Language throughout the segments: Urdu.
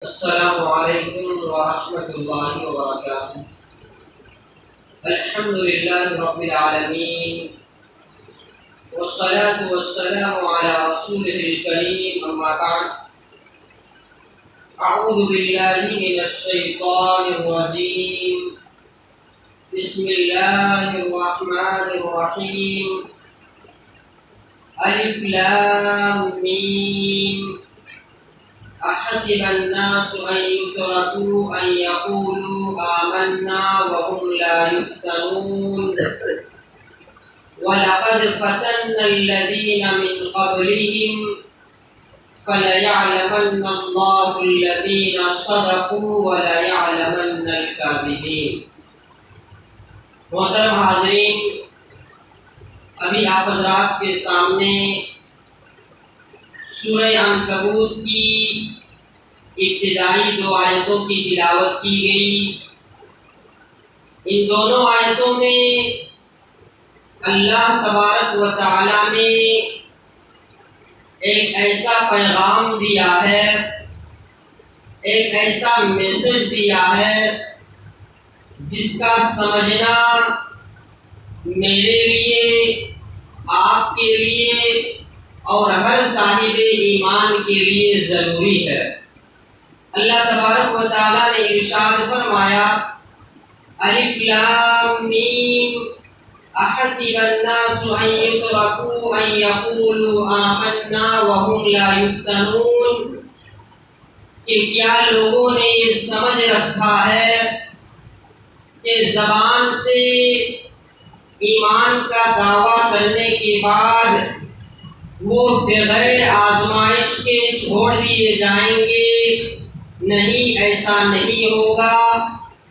السلام علیکم ورحمۃ اللہ وبرکاتہ۔ الحمد للہ رب العالمین والصلاة والسلام علی رسولہ الکریم، اما بعد، اعوذ باللہ من الشیطان الرجیم، بسم اللہ الرحمن الرحیم، الف لام میم، احسب الناس ان يتركوا ان يقولوا آمنا وهم لا يفتنون ولقد فتنا الذين من قبلهم فليعلمن الله الذين صدقوا وليعلمن الكاذبين۔ محترم حاضرین، ابھی آپ حضرات کے سامنے سورہ عنکبوت کی ابتدائی 2 آیتوں کی تلاوت کی گئی۔ ان دونوں آیتوں میں اللہ تبارک و تعالی نے ایک ایسا پیغام دیا ہے، ایک ایسا میسج دیا ہے جس کا سمجھنا میرے لیے، آپ کے لیے اور ہر صاحب ایمان کے لیے ضروری ہے۔ اللہ تبارک و تعالیٰ نے ارشاد فرمایا، الف لام میم، احسب الناس ان يتركوا ان يقولوا آمنا وهم لا يفتنون، کہ کیا لوگوں نے یہ سمجھ رکھا ہے کہ زبان سے ایمان کا دعویٰ کرنے کے بعد وہ بغیر آزمائش کے چھوڑ دیے جائیں گے؟ نہیں، ایسا نہیں ہوگا۔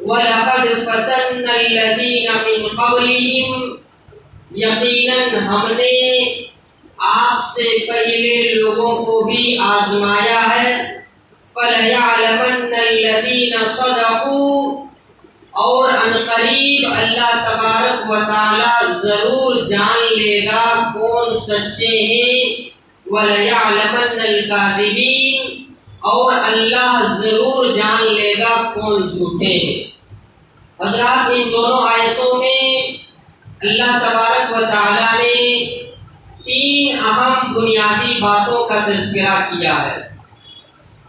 وَلَقَدْ فَتَنَّا الَّذِينَ مِن قَبْلِهِمْ، یقیناً ہم نے آپ سے پہلے لوگوں کو بھی آزمایا ہے۔ فَلَيَعْلَمَنَّ الَّذِينَ صَدَقُوا، اور عنقریب اللہ تبارک و تعالی ضرور جان لے گا کون سچے ہیں۔ وَلَيَعْلَمَنَّ الْكَاذِبِينَ، اور اللہ ضرور جان لے گا کون جھوٹے ہیں۔ حضرات، ان دونوں آیتوں میں اللہ تبارک و تعالی نے 3 اہم بنیادی باتوں کا تذکرہ کیا ہے۔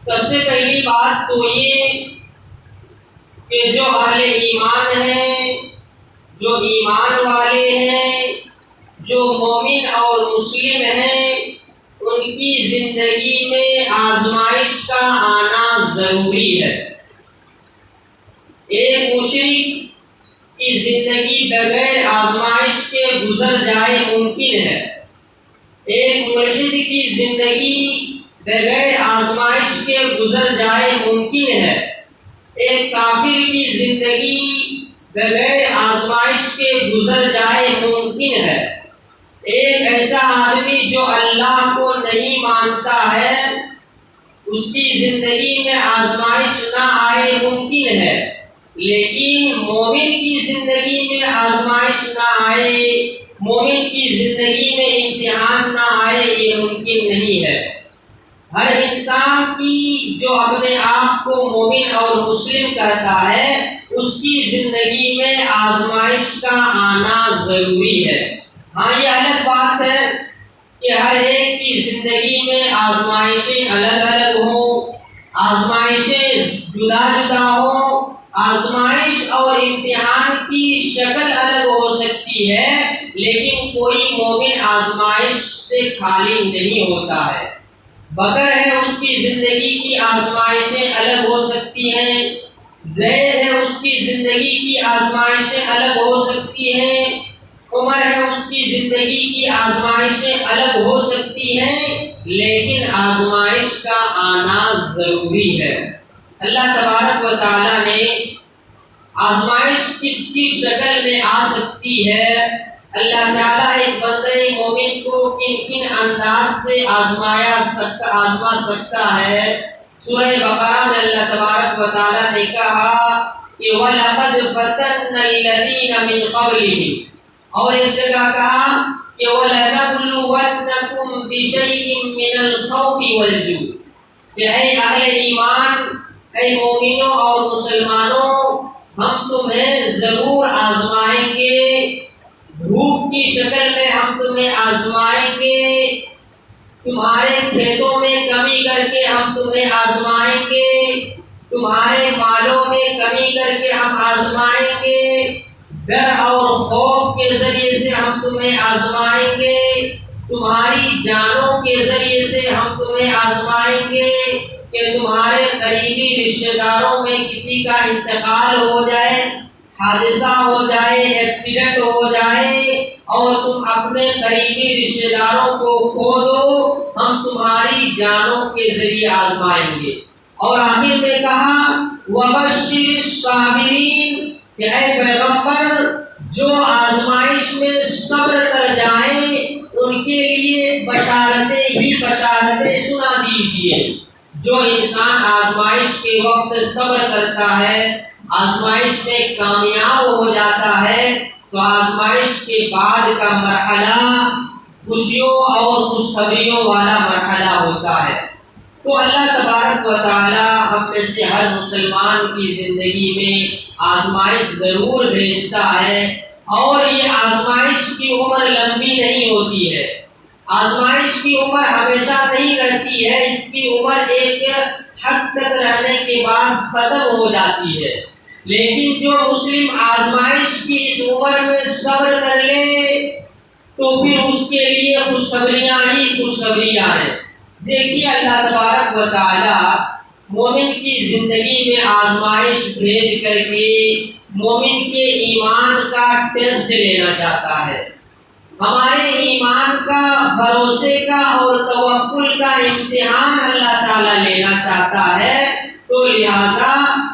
سب سے پہلی بات تو یہ کہ جو اہل ایمان ہیں، جو ایمان والے ہیں، جو مومن اور مسلم ہیں، ان کی زندگی میں آزمائش کا آنا ضروری ہے۔ ایک مشرک کی زندگی بغیر آزمائش کے گزر جائے ممکن ہے، ایک ملحد کی زندگی بغیر آزمائش کے گزر جائے ممکن ہے، ایک کافر کی زندگی بغیر آزمائش کے گزر جائے ممکن ہے، ایک ایسا آدمی جو اللہ کو نہیں مانتا ہے اس کی زندگی میں آزمائش نہ آئے ممکن ہے، لیکن مومن کی زندگی میں آزمائش نہ آئے، مومن کی زندگی میں امتحان نہ آئے، یہ ممکن نہیں ہے۔ ہر انسان کی جو اپنے آپ کو مومن اور مسلم کہتا ہے اس کی زندگی میں آزمائش کا آنا ضروری ہے۔ ہاں، یہ الگ بات ہے کہ ہر ایک کی زندگی میں آزمائشیں الگ الگ ہوں، آزمائشیں جدا جدا ہوں، آزمائش اور امتحان کی شکل الگ ہو سکتی ہے، لیکن کوئی مومن آزمائش سے خالی نہیں ہوتا ہے۔ بکر ہے، اس کی زندگی کی آزمائشیں الگ ہو سکتی ہیں، زید ہے، اس کی زندگی کی آزمائشیں الگ ہو سکتی ہیں، عمر ہے، اس کی زندگی کی آزمائشیں الگ ہو سکتی ہیں، لیکن آزمائش کا آنا ضروری ہے۔ اللہ تبارک و تعالی نے آزمائش کس کی شکل میں آ سکتی ہے، اللہ تعالیٰ ایک بندہ مومن کو کن کن انداز سے آزما سکتا ہے۔ سورہ بقرہ میں اللہ تبارک و تعالیٰ نے کہا کہ وَلَقَدْ فَتَنَّا الَّذِينَ مِن قَبْلِهِمْ، اور ایک جگہ کہا کہ وَلَنَبْلُوَنَّكُمْ بِشَيْءٍ مِّنَ الْخَوْفِ وَالْجُوعِ، کہ اے اہل ایمان، اے مومنوں اور مسلمانوں، ہم تمہیں ضرور آزمائیں گے، دھوپ کی شکل میں ہم تمہیں آزمائیں گے، تمہارے کھیتوں میں کمی کر کے ہم تمہیں آزمائیں گے، تمہارے مالوں میں کمی کر کے ہم آزمائیں گے، ڈر اور خوف کے ذریعے سے ہم تمہیں آزمائیں گے، تمہاری جانوں کے ذریعے سے ہم تمہیں آزمائیں گے کہ تمہارے قریبی رشتہ داروں میں کسی کا انتقال ہو جائے، حادثہ ہو جائے، ایکسیڈنٹ ہو جائے اور تم اپنے قریبی رشتہ داروں کو کھو دو، ہم تمہاری جانوں کے ذریعے آزمائیں گے۔ اور آخر میں کہا وَبَشِّرِ الصَّابِرِينَ کہ اے پیغمبر، جو آزمائش میں صبر کر جائیں ان کے لیے بشارتیں ہی بشارتیں سنا دیجئے۔ جو انسان آزمائش کے وقت صبر کرتا ہے، آزمائش میں کامیاب ہو جاتا ہے، تو آزمائش کے بعد کا مرحلہ خوشیوں اور خوشخبریوں والا مرحلہ ہوتا ہے۔ تو اللہ تبارک و تعالی ہم میں سے ہر مسلمان کی زندگی میں آزمائش ضرور بھیجتا ہے، اور یہ آزمائش کی عمر لمبی نہیں ہوتی ہے، آزمائش کی عمر ہمیشہ نہیں رہتی ہے، اس کی عمر ایک حد تک رہنے کے بعد ختم ہو جاتی ہے۔ لیکن جو مسلم آزمائش کی اس عمر میں صبر کر لے تو پھر اس کے لیے خوشخبریاں ہی خوشخبریاں ہیں۔ دیکھیے اللہ تبارک و تعالی مومن کی زندگی میں آزمائش بھیج کر کے مومن کے ایمان کا ٹیسٹ لینا چاہتا ہے، ہمارے ایمان کا، بھروسے کا اور توکل کا امتحان اللہ تعالیٰ لینا چاہتا ہے۔ تو لہذا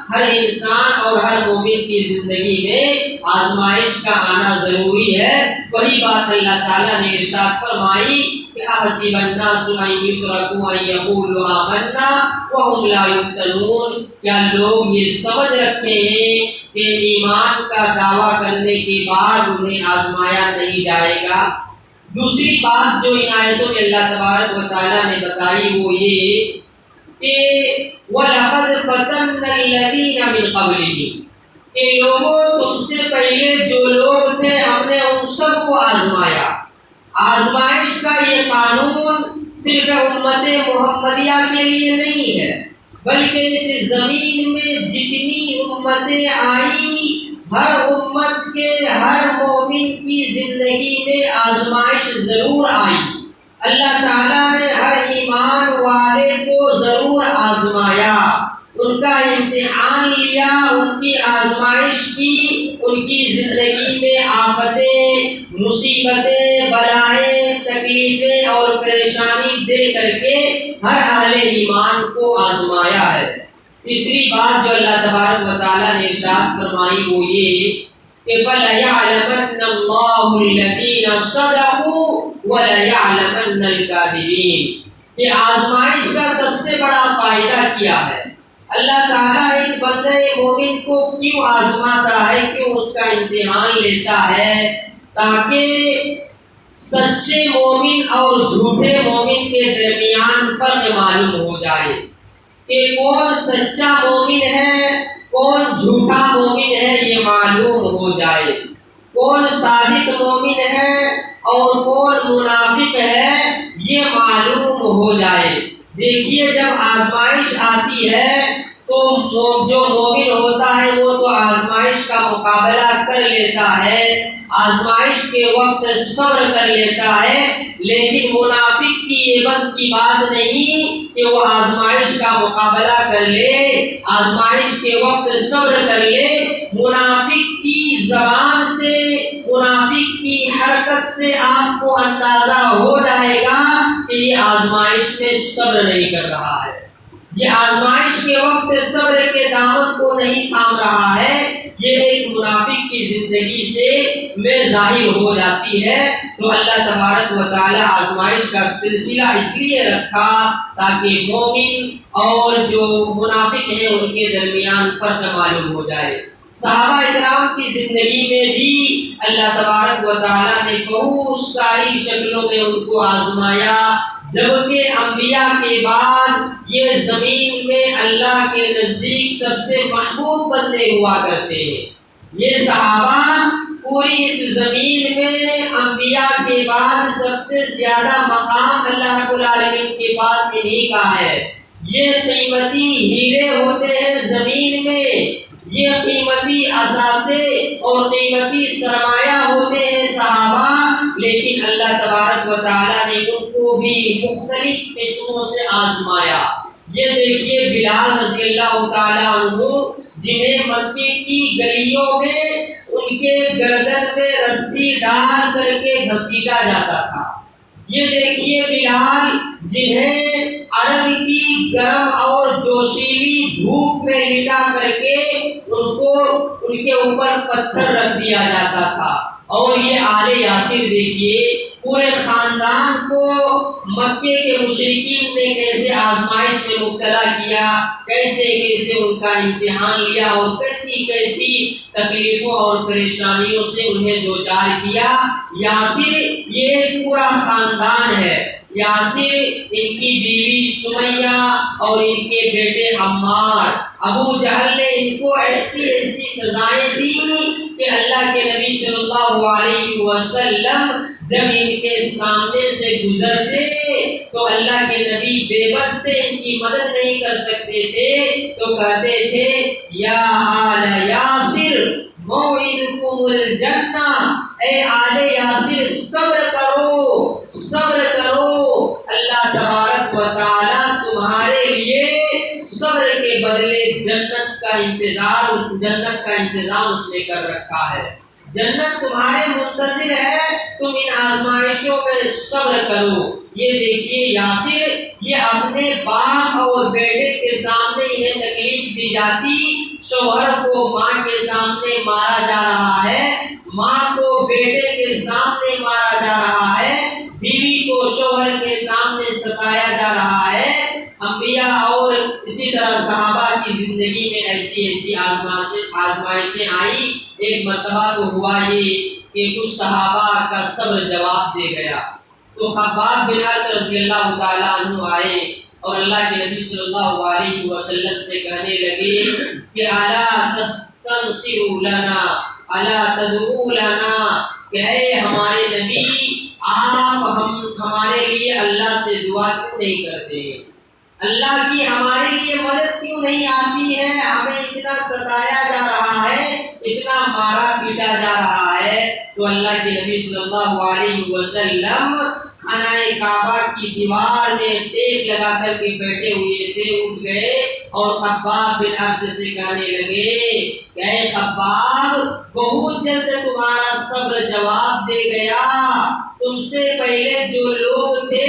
ہر انسان اور ہر مومن کی زندگی میں آزمائش کا آنا ضروری ہے۔ وہی بات اللہ تعالیٰ نے ارشاد فرمائی کہ احسب الناس ان یترکوا ان یقولوا آمنا وهم لا یفتنون، کیا لوگ یہ سمجھ رکھتے ہیں کہ ایمان کا دعویٰ کرنے کے بعد انہیں آزمایا نہیں جائے گا؟ دوسری بات جو ان آیتوں میں اللہ تبارک و تعالیٰ نے بتائی وہ یہ کہ وَلَقَدْ فَتَنَّا الَّذِينَ مِن قَبْلِهِمْ، کہ لوگوں تم سے پہلے جو لوگ تھے ہم نے ان سب کو آزمایا۔ آزمائش کا یہ قانون صرف امت محمدیہ کے لیے نہیں ہے، بلکہ اس زمین میں جتنی امتیں آئیں ہر امت کے ہر مومن کی زندگی میں آزمائش ضرور آئی۔ اللہ تعالیٰ نے ہر ایمان والے کو ضرور آزمایا، ان کا امتحان لیا، ان کی آزمائش کی، ان کی زندگی میں آفتیں، مصیبتیں، بلائیں، تکلیفیں اور پریشانی دے کر کے ہر اہل ایمان کو آزمایا ہے۔ تیسری بات جو اللہ تبارک و تعالیٰ نے ارشاد فرمائی وہ یہ کہ فَلَيَعْلَمَنَّ اللَّهُ الَّذِينَ صَدَقُوا وَلَيَعْلَمَنَّ الْكَاذِبِينَ، کہ آزمائش کا سب سے بڑا فائدہ کیا ہے؟ اللہ تعالیٰ ایک بندہ مومن کو کیوں آزماتا ہے، کیوں اس کا امتحان لیتا ہے؟ تاکہ سچے مومن اور جھوٹے مومن کے درمیان فرق معلوم ہو جائے کہ کون سچا مومن ہے، کون جھوٹا مومن ہے، یہ معلوم ہو جائے، کون صادق مومن ہے اور کون منافق ہے یہ معلوم ہو جائے۔ دیکھیے جب آزمائش آتی ہے تو جو مومن ہوتا ہے وہ تو آزمائش کا مقابلہ کر لیتا ہے، آزمائش کے وقت صبر کر لیتا ہے، لیکن منافق کی یہ بس کی بات نہیں کہ وہ آزمائش کا مقابلہ کر لے، آزمائش کے وقت صبر کر لے۔ منافق کی زبان سے، منافق کی حرکت سے آپ کو اندازہ ہو جائے گا کہ یہ آزمائش میں صبر نہیں کر رہا ہے، یہ آزمائش کے وقت صبر کے دامن کو نہیں تھام رہا ہے، یہ ایک منافق کی زندگی سے میں ظاہر ہو جاتی ہے۔ تو اللہ تبارک و تعالی آزمائش کا سلسلہ اس لیے رکھا تاکہ مومن اور جو منافق ہیں ان کے درمیان فرق معلوم ہو جائے۔ صحابہ اکرام کی زندگی میں بھی اللہ تبارک و تعالی نے بہت ساری شکلوں میں ان کو آزمایا، جبکہ انبیاء کے بعد یہ زمین میں اللہ کے نزدیک سب سے محبوب بندے ہوا کرتے ہیں۔ یہ صحابہ پوری اس زمین میں انبیاء کے بعد سب سے زیادہ مقام اللہ رب العالمین کے پاس انہی کا ہے۔ یہ قیمتی ہیرے ہوتے ہیں زمین میں، یہ قیمتی اثاثے اور قیمتی سرمایہ ہوتے ہیں صحابہ، لیکن اللہ تبارک و تعالیٰ نے ان کو بھی مختلف قسموں سے آزمایا۔ یہ دیکھیے بلال رضی اللہ تعالیٰ عنہ، جنہیں مکے کی گلیوں میں ان کے گردن میں رسی ڈال کر کے گھسیٹا جاتا تھا۔ یہ دیکھیے بلال، جنہیں عرب کی گرم اور جوشیلی دھوپ میں لٹا کر کے ان کے اوپر پتھر رکھ دیا جاتا تھا۔ اور یہ آل یاسر دیکھیے، پورے خاندان کو مکے کے مشرکین نے کیسے آزمائش میں مبتلا کیا، کیسے کیسے ان کا امتحان لیا اور کیسی کیسی تکلیفوں اور پریشانیوں سے انہیں دوچار کیا۔ یاسر یہ ایک پورا خاندان ہے۔ یاسر، ان کی بیوی سمیہ اور ان کے بیٹے عمار۔ ابو جہل نے ان کو ایسی ایسی سزائیں دی کہ اللہ کے نبی صلی اللہ علیہ وسلم جب ان کے سامنے سے گزرتے تو اللہ کے نبی بے بس تھے، ان کی مدد نہیں کر سکتے تھے، تو کہتے تھے یا آل یاسر موعدکم الجنہ، اے آل یاسر صبر کرو، صبر کرو، اللہ تبارک و تعالیٰ تمہارے لیے صبر کے بدلے جنت کا انتظام اس نے کر رکھا ہے۔ جنت تمہارے منتظر ہے، تم ان آزمائشوں میں صبر کرو۔ یہ دیکھیے یاسر، یہ اپنے باپ اور بیٹے کے سامنے انہیں تکلیف دی جاتی، شوہر کو ماں کے سامنے مارا جا رہا ہے، ماں کو بیٹے کے سامنے مارا جا رہا ہے، بیوی کو شوہر کے سامنے ستایا جا رہا ہے۔ انبیاء اور اسی طرح صحابہ کی زندگی میں ایسی ایسی آزمائشیں آئی۔ ایک مرتبہ تو ہوا یہ کہ کچھ صحابہ کا صبر جواب دے گیا، تو خباب بن عرط رضی اللہ تعالیٰ عنہ آئے اور اللہ کے نبی صلی اللہ علیہ وسلم سے کہنے لگے کہ الا تستنصروا لنا، الا تدعوا لنا، کہ اے ہمارے نبی، آپ ہمارے لیے اللہ سے دعا کیوں نہیں کرتے؟ اللہ کی ہمارے لیے مدد کیوں نہیں آتی ہے؟ ہمیں اتنا ستایا جا رہا ہے، اتنا مارا پیٹا جا رہا ہے۔ تو اللہ کے نبی صلی اللہ علیہ وسلم خانہ کعبہ کی دیوار میں ٹیک لگا کر کے بیٹھے ہوئے تھے، اٹھ گئے اور خباب بن عرط سے کہنے لگے کہ اے خباب، بہت جلد تمہارا صبر جواب دے گیا، تم سے پہلے جو لوگ تھے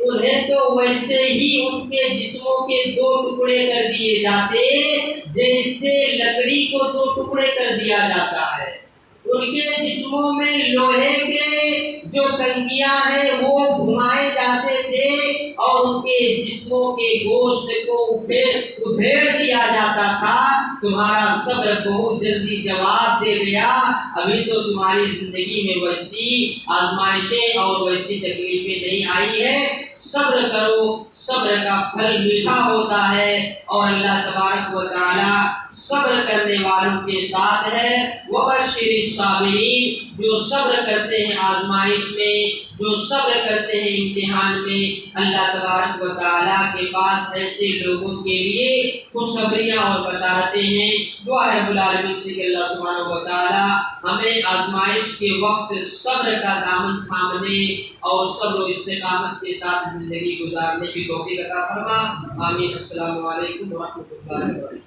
انہیں تو ویسے ہی ان کے جسموں کے دو ٹکڑے کر دیے جاتے جیسے لکڑی کو دو ٹکڑے کر دیا جاتا ہے۔ ان کے جسموں میں لوہے کے جو ٹنگیاں ہیں وہ گھمائے جاتے تھے اور ان کے جسموں کے گوشت کو ادھیڑ دیا جاتا تھا۔ تمہارا صبر بہت جلدی جواب دے گیا، ابھی تو تمہاری زندگی میں ویسی آزمائشیں اور ویسی تکلیفیں نہیں آئی ہیں، صبر کرو، صبر کا پھل میٹھا ہوتا ہے اور اللہ تبارک و تعالی صبر کرنے والوں کے ساتھ ہے۔ وبشر الصابرین، جو صبر کرتے ہیں آزمائش میں، جو صبر کرتے ہیں امتحان میں، اللہ تبارک و تعالیٰ کے پاس ایسے لوگوں کے لیے خوشخبریاں اور بشارتیں ہیں۔ دعا ہے رب العالمین سے کہ اللہ سبحانہ و تعالیٰ ہمیں آزمائش کے وقت صبر کا دامن تھامنے اور صبر و استقامت کے ساتھ زندگی گزارنے کی توفیق عطا فرما۔ آمین۔ السلام علیکم ورحمۃ اللہ وبرکاتہ۔